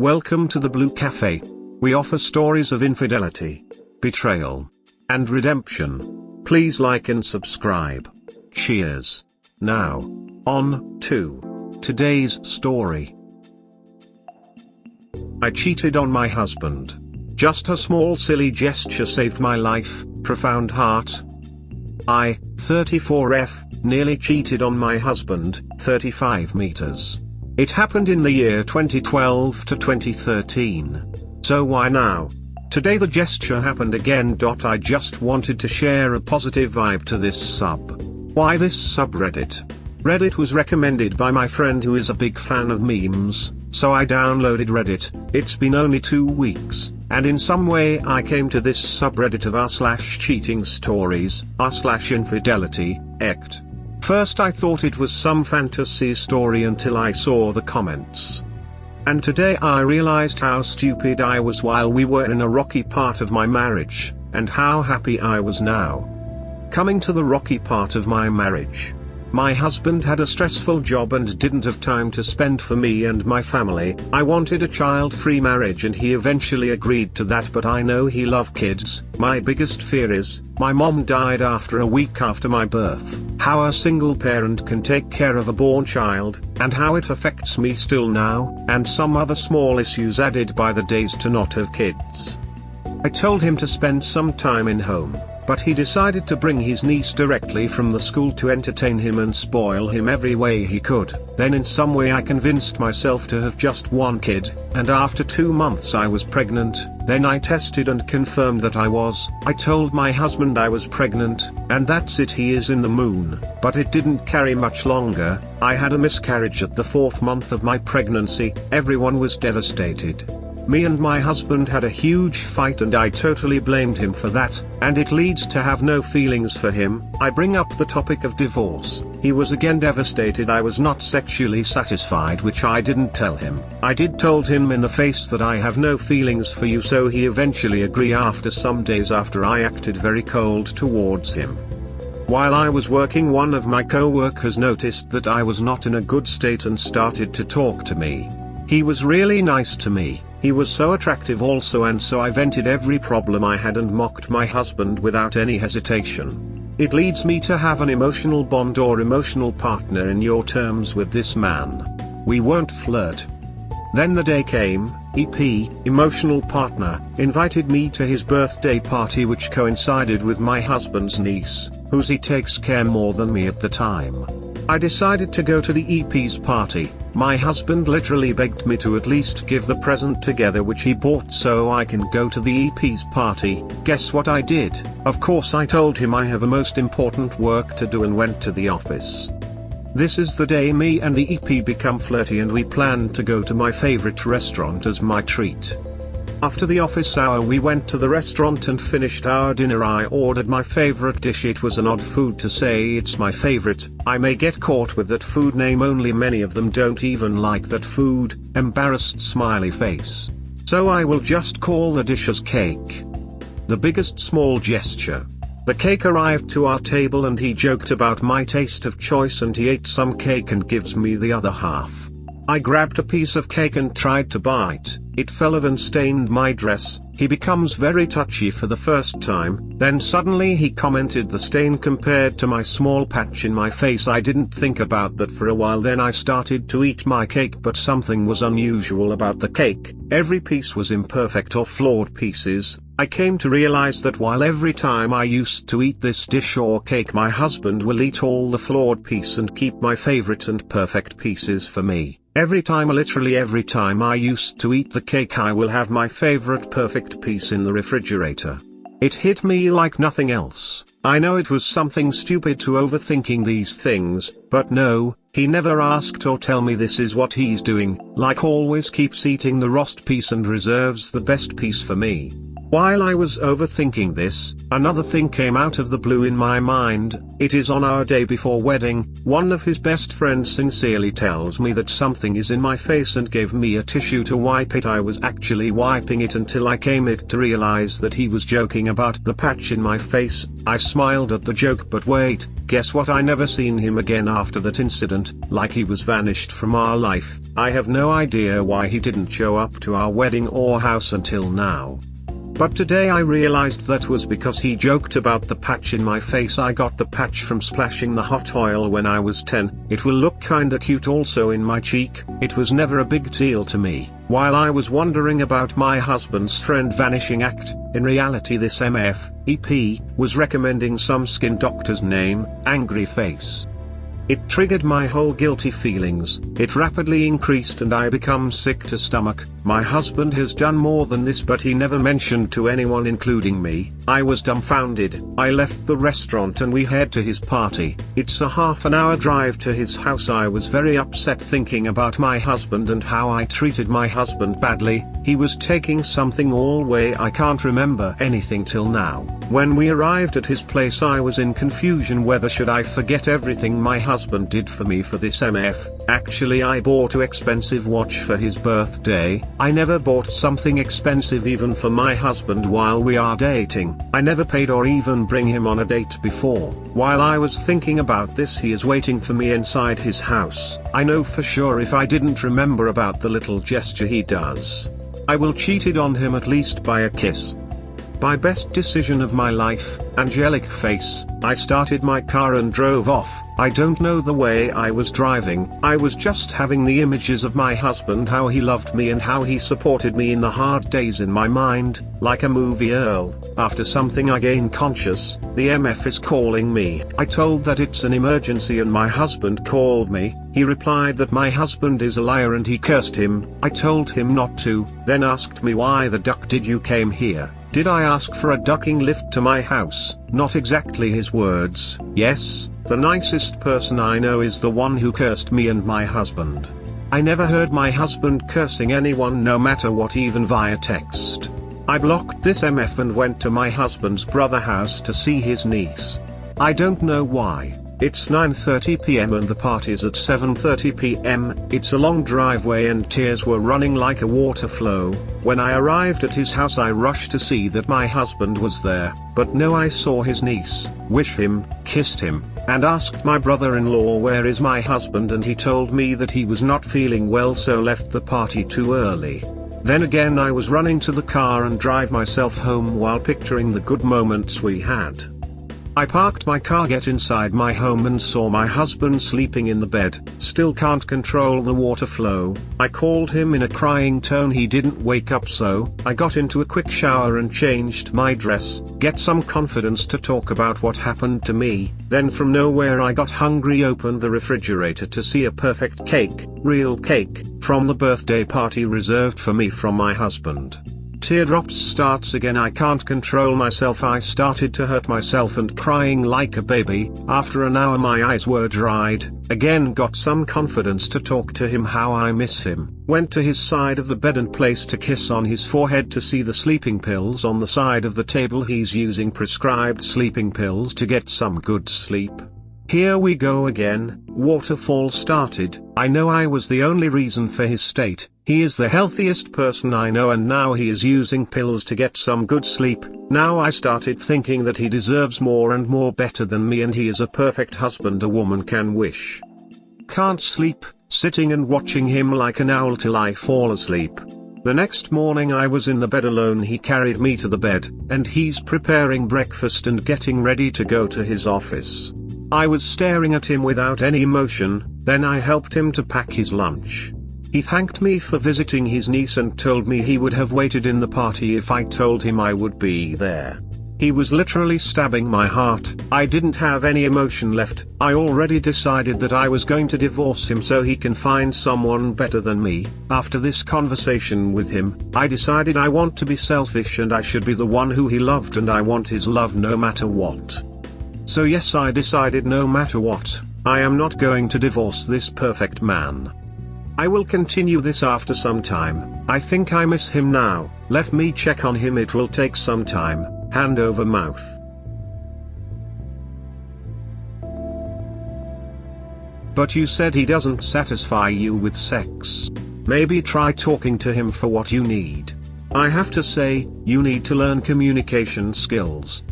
Welcome to the Blue Cafe. We offer stories of infidelity, betrayal, and redemption. Please like and subscribe. Cheers. Now, on to today's story. I cheated on my husband. Just a small silly gesture saved my life, profound heart. I, 34F, nearly cheated on my husband, 35 meters. It happened in the year 2012 to 2013. So why now? Today the gesture happened again. I just wanted to share a positive vibe to this sub. Why this subreddit? Reddit was recommended by my friend who is a big fan of memes, so I downloaded Reddit. It's been only 2 weeks, and in some way I came to this subreddit of r/cheatingstories, r/infidelity, ect. First I thought it was some fantasy story until I saw the comments. And today I realized how stupid I was while we were in a rocky part of my marriage, and how happy I was now. Coming to the rocky part of my marriage. My husband had a stressful job and didn't have time to spend for me and my family. I wanted a child-free marriage and he eventually agreed to that, but I know he loved kids. My biggest fear is, my mom died after a week after my birth, how a single parent can take care of a born child, and how it affects me still now, and some other small issues added by the days to not have kids. I told him to spend some time in home, but he decided to bring his niece directly from the school to entertain him and spoil him every way he could. Then in some way I convinced myself to have just one kid, and after 2 months I was pregnant. Then I tested and confirmed that I was. I told my husband I was pregnant, and that's it, he is in the moon. But it didn't carry much longer. I had a miscarriage at the 4th month of my pregnancy. Everyone was devastated. Me and my husband had a huge fight and I totally blamed him for that, and it leads to have no feelings for him. I bring up the topic of divorce. He was again devastated. I was not sexually satisfied, which I didn't tell him. I did told him in the face that I have no feelings for you, so he eventually agreed after some days after I acted very cold towards him. While I was working, one of my co-workers noticed that I was not in a good state and started to talk to me. He was really nice to me. He was so attractive also, and so I vented every problem I had and mocked my husband without any hesitation. It leads me to have an emotional bond or emotional partner in your terms with this man. We won't flirt. Then the day came, EP, emotional partner, invited me to his birthday party, which coincided with my husband's niece, whose he takes care more than me at the time. I decided to go to the EP's party. My husband literally begged me to at least give the present together which he bought so I can go to the EP's party. Guess what I did? Of course I told him I have a most important work to do and went to the office. This is the day me and the EP become flirty and we planned to go to my favorite restaurant as my treat. After the office hour we went to the restaurant and finished our dinner. I ordered my favorite dish. It was an odd food to say it's my favorite. I may get caught with that food name, only many of them don't even like that food. Embarrassed smiley face. So I will just call the dish as cake. The biggest small gesture. The cake arrived to our table and he joked about my taste of choice and he ate some cake and gives me the other half. I grabbed a piece of cake and tried to bite. It fell off and stained my dress. He becomes very touchy for the first time, then suddenly he commented the stain compared to my small patch in my face. I didn't think about that for a while, then I started to eat my cake, but something was unusual about the cake. Every piece was imperfect or flawed pieces. I came to realize that while every time I used to eat this dish or cake, my husband will eat all the flawed piece and keep my favorite and perfect pieces for me. Literally every time I used to eat the cake, I will have my favorite perfect piece in the refrigerator. It hit me like nothing else. I know it was something stupid to overthinking these things, but no, he never asked or tell me this is what he's doing, like always keeps eating the roast piece and reserves the best piece for me. While I was overthinking this, another thing came out of the blue in my mind. It is on our day before wedding, one of his best friends sincerely tells me that something is in my face and gave me a tissue to wipe it. I was actually wiping it until I came to realize that he was joking about the patch in my face. I smiled at the joke, but wait, guess what? I never seen him again after that incident, like he was vanished from our life. I have no idea why he didn't show up to our wedding or house until now. But today I realized that was because he joked about the patch in my face. I got the patch from splashing the hot oil when I was 10. It will look kinda cute also in my cheek. It was never a big deal to me. While I was wondering about my husband's friend vanishing act, in reality this EP was recommending some skin doctor's name, Angry Face. It triggered my whole guilty feelings. It rapidly increased and I become sick to stomach. My husband has done more than this, but he never mentioned to anyone, including me. I was dumbfounded. I left the restaurant and we head to his party. It's a half an hour drive to his house. I was very upset thinking about my husband and how I treated my husband badly. He was taking something all way. I can't remember anything till now. When we arrived at his place I was in confusion whether should I forget everything my husband did for me for this Actually I bought an expensive watch for his birthday. I never bought something expensive even for my husband while we are dating. I never paid or even bring him on a date before. While I was thinking about this, he is waiting for me inside his house. I know for sure if I didn't remember about the little gesture he does, I will cheated on him at least by a kiss. My best decision of my life, angelic face. I started my car and drove off. I don't know the way I was driving. I was just having the images of my husband, how he loved me and how he supported me in the hard days in my mind, like a movie Earl. After something I gain conscious, the MF is calling me. I told that it's an emergency and my husband called me. He replied that my husband is a liar and he cursed him. I told him not to, then asked me why the duck did you came here. Did I ask for a ducking lift to my house? Not exactly his words. Yes, the nicest person I know is the one who cursed me and my husband. I never heard my husband cursing anyone, no matter what, even via text. I blocked this MF and went to my husband's brother's house to see his niece. I don't know why. It's 9:30 p.m. and the party's at 7:30 p.m. It's a long driveway and tears were running like a water flow. When I arrived at his house I rushed to see that my husband was there, but no, I saw his niece, wished him, kissed him, and asked my brother-in-law where is my husband, and he told me that he was not feeling well so left the party too early. Then again I was running to the car and drive myself home while picturing the good moments we had. I parked my car, get inside my home and saw my husband sleeping in the bed. Still can't control the water flow. I called him in a crying tone. He didn't wake up, so I got into a quick shower and changed my dress, get some confidence to talk about what happened to me. Then from nowhere I got hungry, opened the refrigerator to see a perfect cake, real cake, from the birthday party reserved for me from my husband. Teardrops starts again. I can't control myself. I started to hurt myself and crying like a baby. After an hour my eyes were dried. Again got some confidence to talk to him how I miss him. Went to his side of the bed and placed a kiss on his forehead to see the sleeping pills on the side of the table. He's using prescribed sleeping pills to get some good sleep. Here we go again, waterfall started. I know I was the only reason for his state. He is the healthiest person I know and now he is using pills to get some good sleep. Now I started thinking that he deserves more and more better than me, and he is a perfect husband a woman can wish. Can't sleep, sitting and watching him like an owl till I fall asleep. The next morning I was in the bed alone. He carried me to the bed, and he's preparing breakfast and getting ready to go to his office. I was staring at him without any emotion, then I helped him to pack his lunch. He thanked me for visiting his niece and told me he would have waited in the party if I told him I would be there. He was literally stabbing my heart. I didn't have any emotion left. I already decided that I was going to divorce him so he can find someone better than me. After this conversation with him, I decided I want to be selfish and I should be the one who he loved, and I want his love no matter what. So yes, I decided no matter what, I am not going to divorce this perfect man. I will continue this after some time. I think I miss him now. Let me check on him, it will take some time. Hand over mouth. But you said he doesn't satisfy you with sex. Maybe try talking to him for what you need. I have to say, you need to learn communication skills.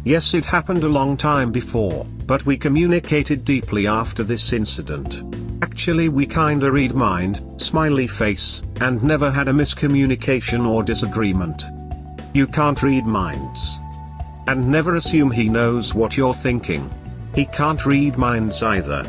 Yes, it happened a long time before, but we communicated deeply after this incident. Actually, we kinda read mind, smiley face, and never had a miscommunication or disagreement. You can't read minds. And never assume he knows what you're thinking. He can't read minds either.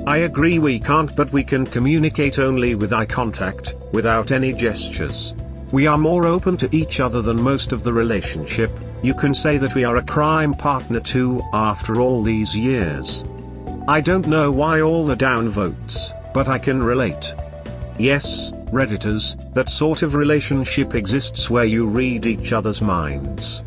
I agree we can't, but we can communicate only with eye contact, without any gestures. We are more open to each other than most of the relationship. You can say that we are a crime partner too, after all these years. I don't know why all the downvotes, but I can relate. Yes, Redditors, that sort of relationship exists where you read each other's minds.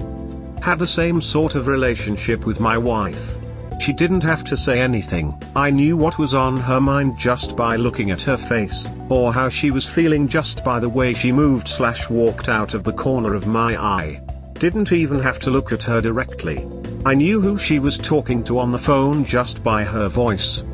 Had the same sort of relationship with my wife. She didn't have to say anything, I knew what was on her mind just by looking at her face, or how she was feeling just by the way she moved/walked out of the corner of my eye. Didn't even have to look at her directly. I knew who she was talking to on the phone just by her voice.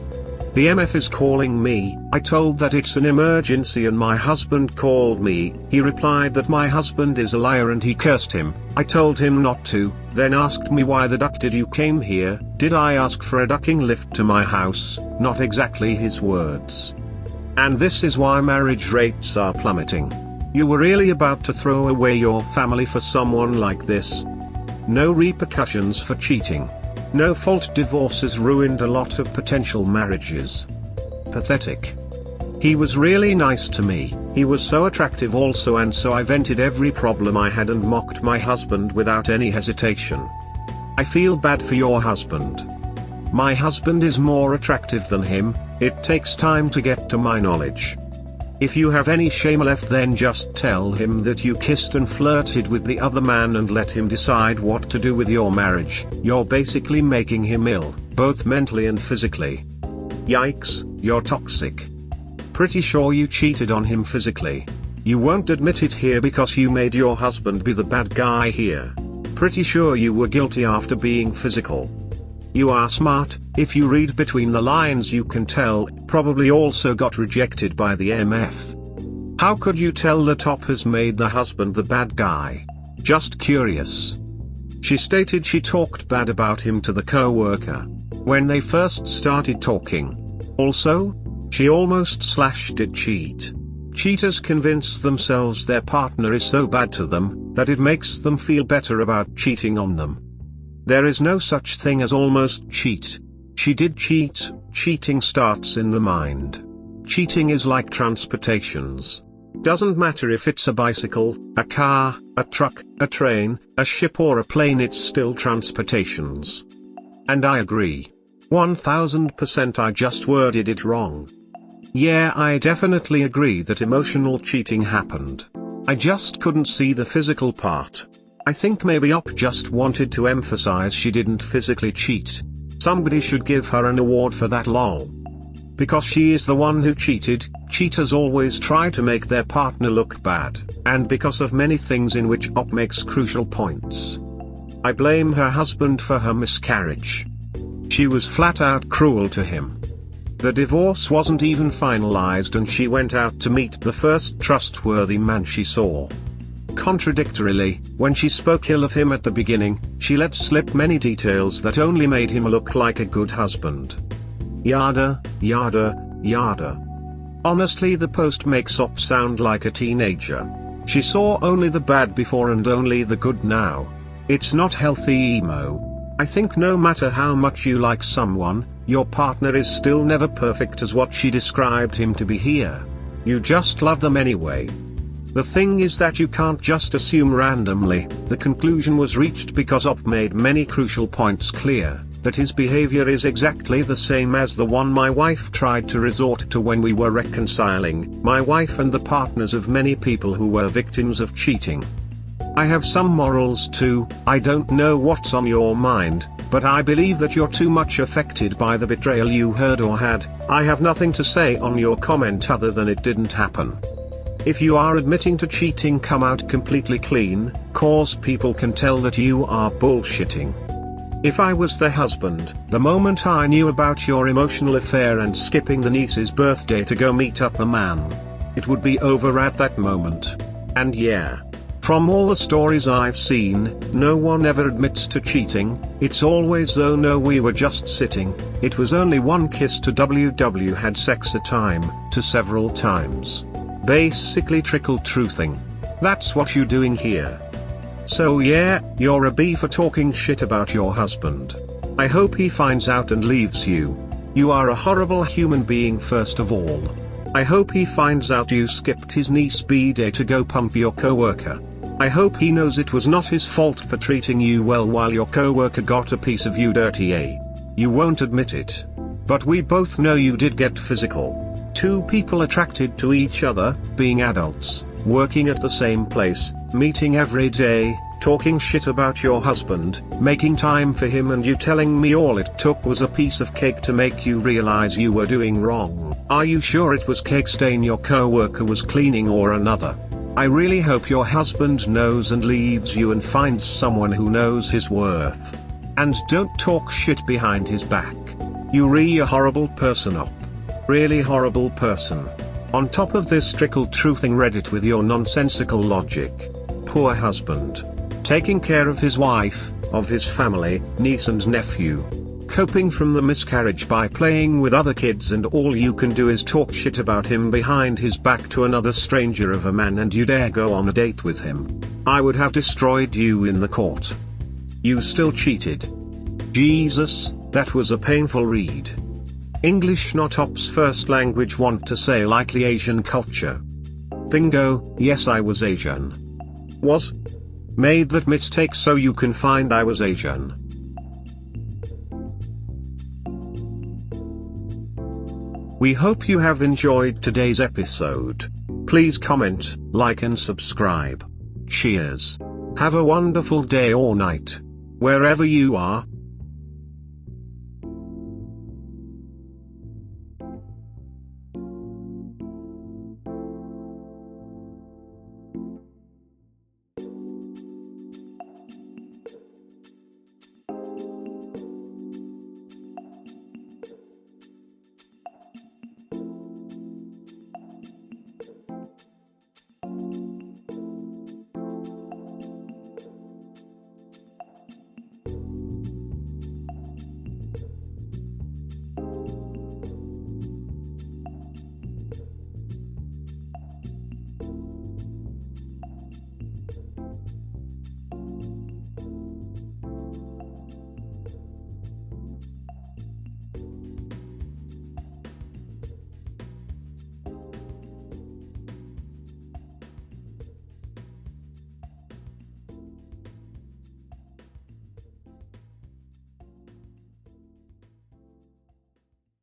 The MF is calling me. I told that it's an emergency and my husband called me. He replied that my husband is a liar and he cursed him. I told him not to, then asked me why the duck did you came here. Did I ask for a ducking lift to my house? Not exactly his words. And this is why marriage rates are plummeting. You were really about to throw away your family for someone like this? No repercussions for cheating. No fault divorces ruined a lot of potential marriages. Pathetic. He was really nice to me, he was so attractive also, and so I vented every problem I had and mocked my husband without any hesitation. I feel bad for your husband. My husband is more attractive than him, it takes time to get to my knowledge. If you have any shame left, then just tell him that you kissed and flirted with the other man and let him decide what to do with your marriage. You're basically making him ill, both mentally and physically. Yikes, you're toxic. Pretty sure you cheated on him physically. You won't admit it here because you made your husband be the bad guy here. Pretty sure you were guilty after being physical. You are smart, if you read between the lines you can tell, probably also got rejected by the MF. How could you tell the top has made the husband the bad guy? Just curious. She stated she talked bad about him to the co-worker when they first started talking. Also, she almost/did cheat. Cheaters convince themselves their partner is so bad to them, that it makes them feel better about cheating on them. There is no such thing as almost cheat. She did cheat. Cheating starts in the mind. Cheating is like transportations. Doesn't matter if it's a bicycle, a car, a truck, a train, a ship or a plane, it's still transportations. And I agree. 1000% I just worded it wrong. Yeah, I definitely agree that emotional cheating happened. I just couldn't see the physical part. I think maybe Op just wanted to emphasize she didn't physically cheat. Somebody should give her an award for that, lol. Because she is the one who cheated. Cheaters always try to make their partner look bad, and because of many things in which Op makes crucial points. I blame her husband for her miscarriage. She was flat out cruel to him. The divorce wasn't even finalized and she went out to meet the first trustworthy man she saw. Contradictorily, when she spoke ill of him at the beginning, she let slip many details that only made him look like a good husband. Yada, yada, yada. Honestly, the post makes Op sound like a teenager. She saw only the bad before and only the good now. It's not healthy emo. I think no matter how much you like someone, your partner is still never perfect as what she described him to be here. You just love them anyway. The thing is that you can't just assume randomly. The conclusion was reached because Op made many crucial points clear, that his behavior is exactly the same as the one my wife tried to resort to when we were reconciling, my wife and the partners of many people who were victims of cheating. I have some morals too. I don't know what's on your mind, but I believe that you're too much affected by the betrayal you heard or had. I have nothing to say on your comment other than it didn't happen. If you are admitting to cheating, come out completely clean, cause people can tell that you are bullshitting. If I was the husband, the moment I knew about your emotional affair and skipping the niece's birthday to go meet up the man, it would be over at that moment. And yeah, from all the stories I've seen, no one ever admits to cheating. It's always "oh no, we were just sitting, it was only one kiss" to "WW had sex a time" to several times. Basically trickle truthing. That's what you're doing here. So yeah, you're a B for talking shit about your husband. I hope he finds out and leaves you. You are a horrible human being first of all. I hope he finds out you skipped his niece's b-day to go pump your coworker. I hope he knows it was not his fault for treating you well while your coworker got a piece of you dirty. You won't admit it. But we both know you did get physical. Two people attracted to each other, being adults, working at the same place, meeting every day, talking shit about your husband, making time for him, and you telling me all it took was a piece of cake to make you realize you were doing wrong. Are you sure it was cake stain your coworker was cleaning or another? I really hope your husband knows and leaves you and finds someone who knows his worth. And don't talk shit behind his back. You're a horrible person up. Really horrible person. On top of this, trickle truthing Reddit with your nonsensical logic. Poor husband. Taking care of his wife, of his family, niece and nephew. Coping from the miscarriage by playing with other kids, and all you can do is talk shit about him behind his back to another stranger of a man, and you dare go on a date with him. I would have destroyed you in the court. You still cheated. Jesus, that was a painful read. English not ops first language, want to say likely Asian culture. Bingo, yes, I was Asian. Was? Made that mistake so you can find I was Asian. We hope you have enjoyed today's episode. Please comment, like and subscribe. Cheers. Have a wonderful day or night, wherever you are.